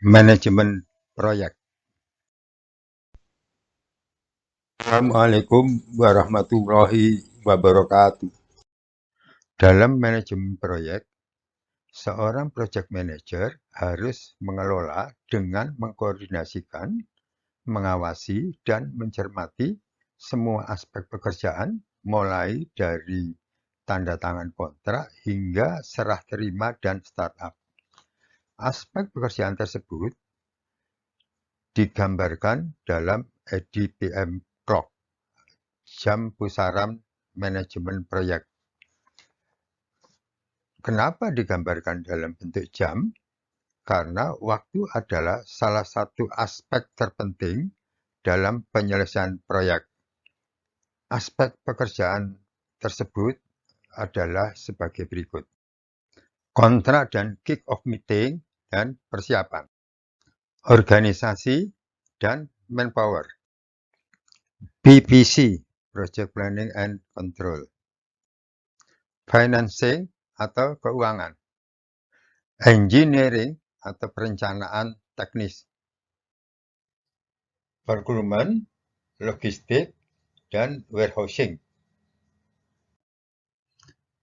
Manajemen proyek. Assalamualaikum warahmatullahi wabarakatuh. Dalam manajemen proyek, seorang project manager harus mengelola dengan mengkoordinasikan, mengawasi, dan mencermati semua aspek pekerjaan, mulai dari tanda tangan kontrak hingga serah terima dan startup. Aspek pekerjaan tersebut digambarkan dalam EDPM Clock, jam pusaran manajemen proyek. Kenapa digambarkan dalam bentuk jam? Karena waktu adalah salah satu aspek terpenting dalam penyelesaian proyek. Aspek pekerjaan tersebut adalah sebagai berikut. Kontrak dan kick-off meeting dan persiapan. Organisasi dan manpower. PPC, Project Planning and Control. Financing atau keuangan. Engineering atau perencanaan teknis. Procurement, logistik, dan warehousing.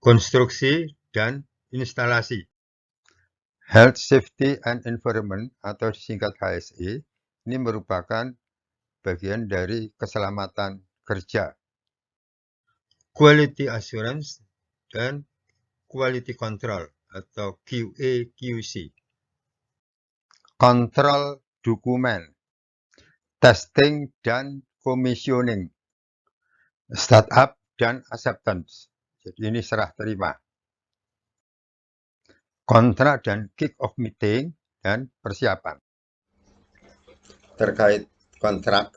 Konstruksi dan instalasi. Health, Safety, and Environment atau disingkat HSE ini merupakan bagian dari keselamatan kerja. Quality Assurance dan Quality Control atau QA/QC. Kontrol dokumen, testing dan commissioning, startup dan acceptance. Jadi ini serah terima. Kontrak dan kick-off meeting dan persiapan. Terkait kontrak,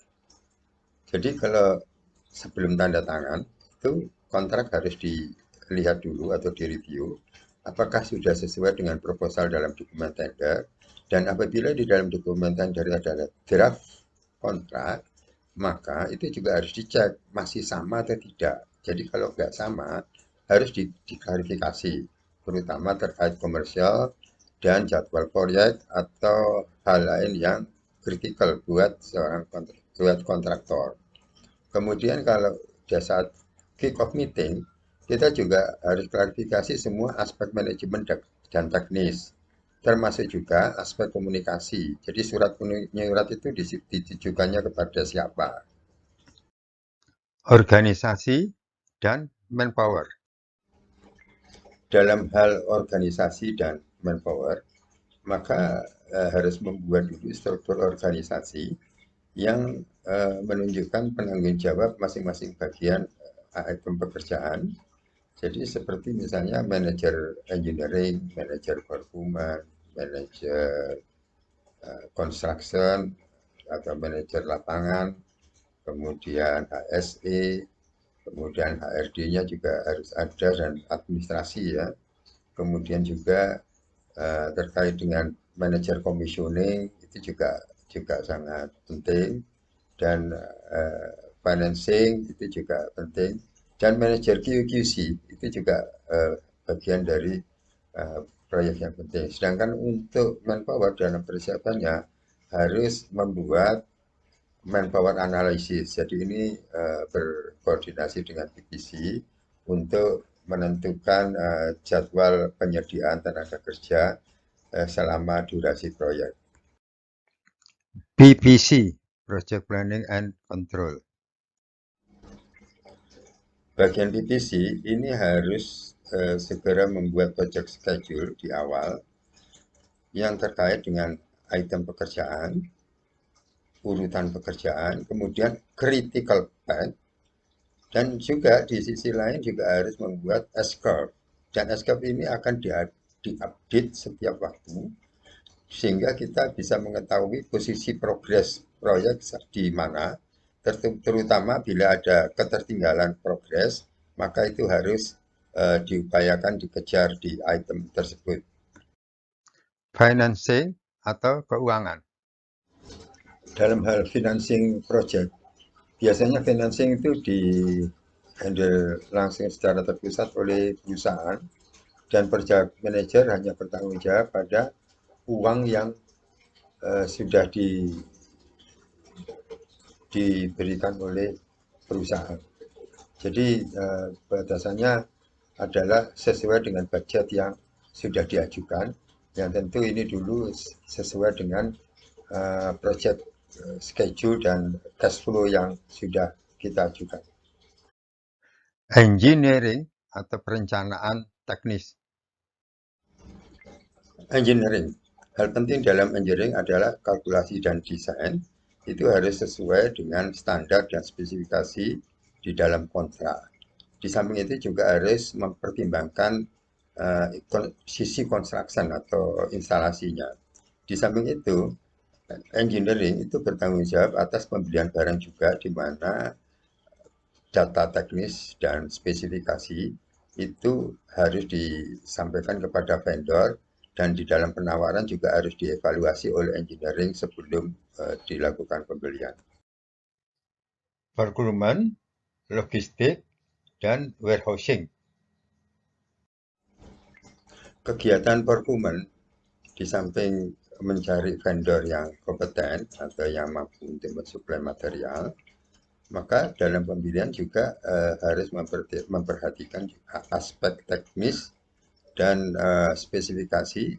jadi kalau sebelum tanda tangan, itu kontrak harus dilihat dulu atau direview, apakah sudah sesuai dengan proposal dalam dokumen tender, dan apabila di dalam dokumen tender ada draft kontrak, maka itu juga harus dicek masih sama atau tidak. Jadi kalau nggak sama, harus diklarifikasi, terutama terkait komersial dan jadwal proyek atau hal lain yang kritikal buat seorang kontraktor. Kemudian kalau pada saat kick-off meeting, kita juga harus klarifikasi semua aspek manajemen dan teknis, termasuk juga aspek komunikasi. Jadi surat itu ditujukannya kepada siapa. Organisasi dan manpower. Dalam hal organisasi dan manpower, maka harus membuat dulu struktur organisasi yang menunjukkan penanggung jawab masing-masing bagian item pekerjaan. Jadi seperti misalnya manajer engineering, manajer procurement, manajer construction atau manajer lapangan, kemudian HSE, kemudian HRD-nya juga harus ada dan administrasi ya. Kemudian juga terkait dengan manajer commissioning itu juga sangat penting, dan financing itu juga penting, dan manajer QQC itu juga bagian dari proyek yang penting. Sedangkan untuk manpower dalam persiapannya harus membuat manpower analysis. Jadi ini berkoordinasi dengan PPC untuk menentukan jadwal penyediaan tenaga kerja selama durasi proyek. PPC, Project Planning and Control. Bagian PPC ini harus segera membuat project schedule di awal yang terkait dengan item pekerjaan, urutan pekerjaan, kemudian critical path, dan juga di sisi lain juga harus membuat S-curve. Dan S-curve ini akan diupdate setiap waktu, sehingga kita bisa mengetahui posisi progres proyek di mana, terutama bila ada ketertinggalan progres, maka itu harus diupayakan dikejar di item tersebut. Financing atau keuangan. Dalam hal financing project, biasanya financing itu di-handle langsung secara terpusat oleh perusahaan, dan project manager hanya bertanggung jawab pada uang yang sudah diberikan oleh perusahaan. Jadi batasannya adalah sesuai dengan budget yang sudah diajukan, yang tentu ini dulu sesuai dengan project schedule dan cash flow yang sudah kita ajukan. Engineering atau perencanaan teknis. Engineering. Hal penting dalam engineering adalah kalkulasi dan desain. Itu harus sesuai dengan standar dan spesifikasi di dalam kontrak. Di samping itu juga harus mempertimbangkan sisi construction atau instalasinya. Di samping itu, engineering itu bertanggung jawab atas pembelian barang juga, di mana data teknis dan spesifikasi itu harus disampaikan kepada vendor, dan di dalam penawaran juga harus dievaluasi oleh engineering sebelum dilakukan pembelian. Procurement, logistik, dan warehousing. Kegiatan procurement di samping mencari vendor yang kompeten atau yang mampu untuk mensuplai material, maka dalam pembelian juga harus memperhatikan aspek teknis dan spesifikasi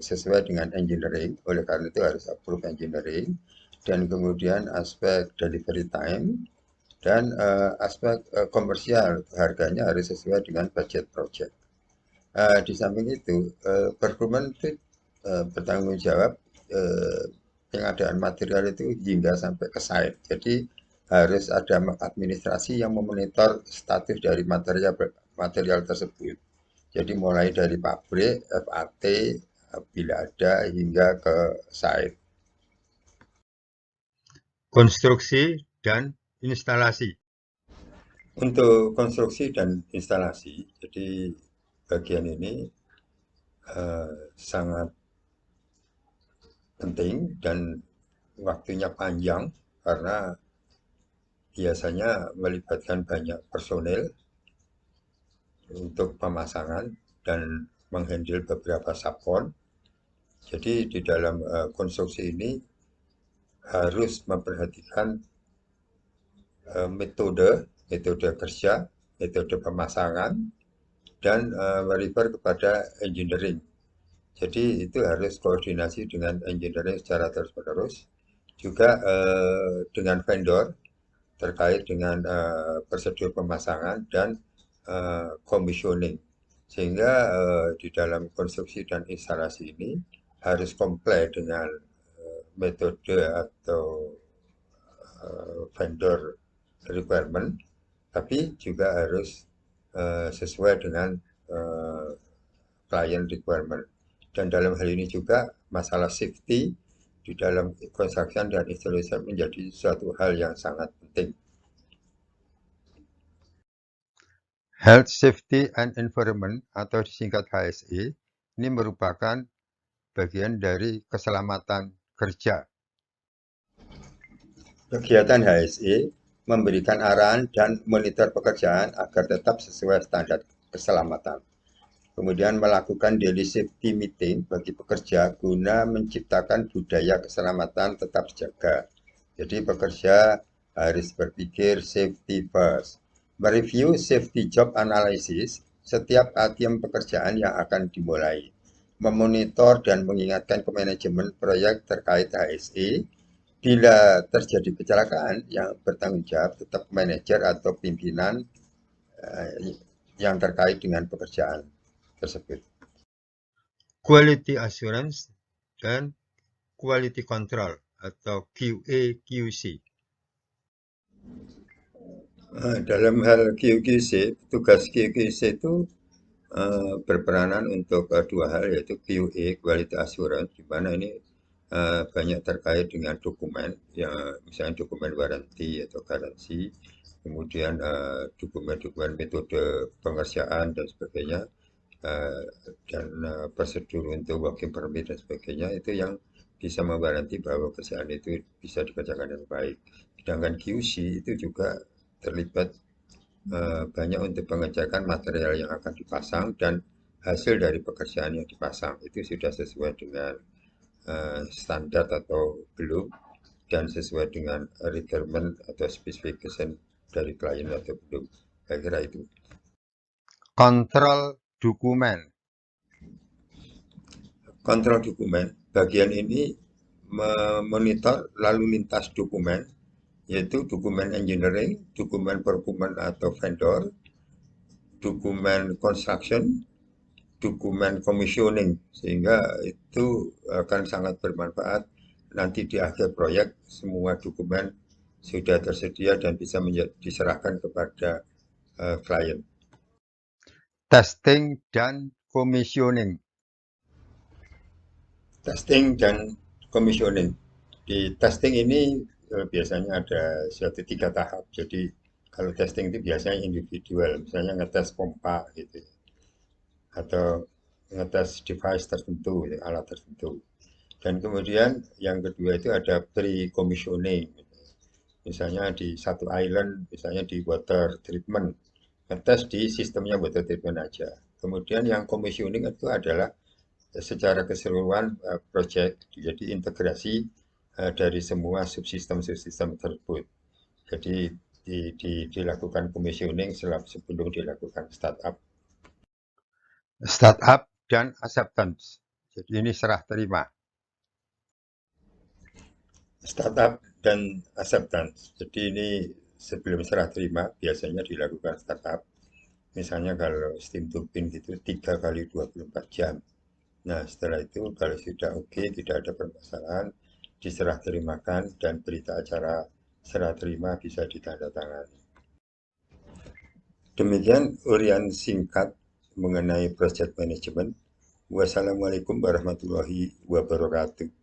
sesuai dengan engineering. Oleh karena itu harus approve engineering, dan kemudian aspek delivery time dan aspek komersial, harganya harus sesuai dengan budget project. Di samping itu, procurement itu bertanggung jawab pengadaan material itu hingga sampai ke site. Jadi harus ada administrasi yang memonitor status dari material tersebut. Jadi mulai dari pabrik, FAT, bila ada, hingga ke site. Konstruksi dan instalasi. Untuk konstruksi dan instalasi, jadi bagian ini sangat penting dan waktunya panjang karena biasanya melibatkan banyak personel untuk pemasangan dan menghandle beberapa subkon. Jadi di dalam konstruksi ini harus memperhatikan metode kerja, metode pemasangan, dan merefer kepada engineering. Jadi itu harus koordinasi dengan engineering secara terus-menerus, juga dengan vendor terkait dengan prosedur pemasangan dan commissioning. Sehingga di dalam konstruksi dan instalasi ini harus komplain dengan metode atau vendor requirement, tapi juga harus sesuai dengan client requirement. Dan dalam hal ini juga masalah safety di dalam construction dan installation menjadi suatu hal yang sangat penting. Health, Safety, and Environment atau disingkat HSE ini merupakan bagian dari keselamatan kerja. Kegiatan HSE memberikan arahan dan monitor pekerjaan agar tetap sesuai standar keselamatan. Kemudian melakukan daily safety meeting bagi pekerja guna menciptakan budaya keselamatan tetap terjaga. Jadi pekerja harus berpikir safety first. Mereview safety job analysis setiap item pekerjaan yang akan dimulai. Memonitor dan mengingatkan ke manajemen proyek terkait HSE. Bila terjadi kecelakaan, yang bertanggung jawab tetap manajer atau pimpinan yang terkait dengan pekerjaan tersebut. Quality Assurance dan Quality Control atau QA/QC. Dalam hal QA/QC, tugas QA/QC itu berperanan untuk dua hal, yaitu QA, Quality Assurance, di mana ini banyak terkait dengan dokumen, ya, misalnya dokumen waranti atau garansi, kemudian dokumen-dokumen metode pengerjaan dan sebagainya, dan prosedur untuk working permit dan sebagainya, itu yang bisa menggaranti bahwa kerjaan itu bisa dikerjakan dengan baik. Sedangkan QC itu juga terlibat banyak untuk pengecekan material yang akan dipasang dan hasil dari pekerjaan yang dipasang itu sudah sesuai dengan standar atau belum, dan sesuai dengan requirement atau specification dari klien atau belum. Saya kira itu. Kontrol dokumen. Kontrol dokumen, bagian ini memonitor lalu lintas dokumen, yaitu dokumen engineering, dokumen procurement atau vendor, dokumen construction, dokumen commissioning, sehingga itu akan sangat bermanfaat nanti di akhir proyek. Semua dokumen sudah tersedia dan bisa diserahkan kepada klien. Testing dan commissioning. Testing dan commissioning. Di testing ini biasanya ada suatu 3 tahap. Jadi kalau testing itu biasanya individual, misalnya ngetes pompa gitu, atau ngetes device tertentu, alat tertentu. Dan kemudian yang kedua itu ada pre-commissioning. Misalnya di satu island, misalnya di water treatment, ngetes di sistemnya water treatment aja. Kemudian yang commissioning itu adalah secara keseluruhan project, jadi integrasi dari semua subsistem-subsistem tersebut. Jadi dilakukan commissioning sebelum dilakukan startup. Startup dan acceptance. Jadi ini serah terima. Startup dan acceptance. Jadi ini sebelum serah terima biasanya dilakukan startup. Misalnya kalau steam turbine itu 3 kali 24 jam. Nah, setelah itu kalau sudah oke, tidak ada permasalahan, diserah terimakan dan berita acara serah terima bisa ditandatangani. Demikian urian singkat mengenai project management. Wassalamualaikum warahmatullahi wabarakatuh.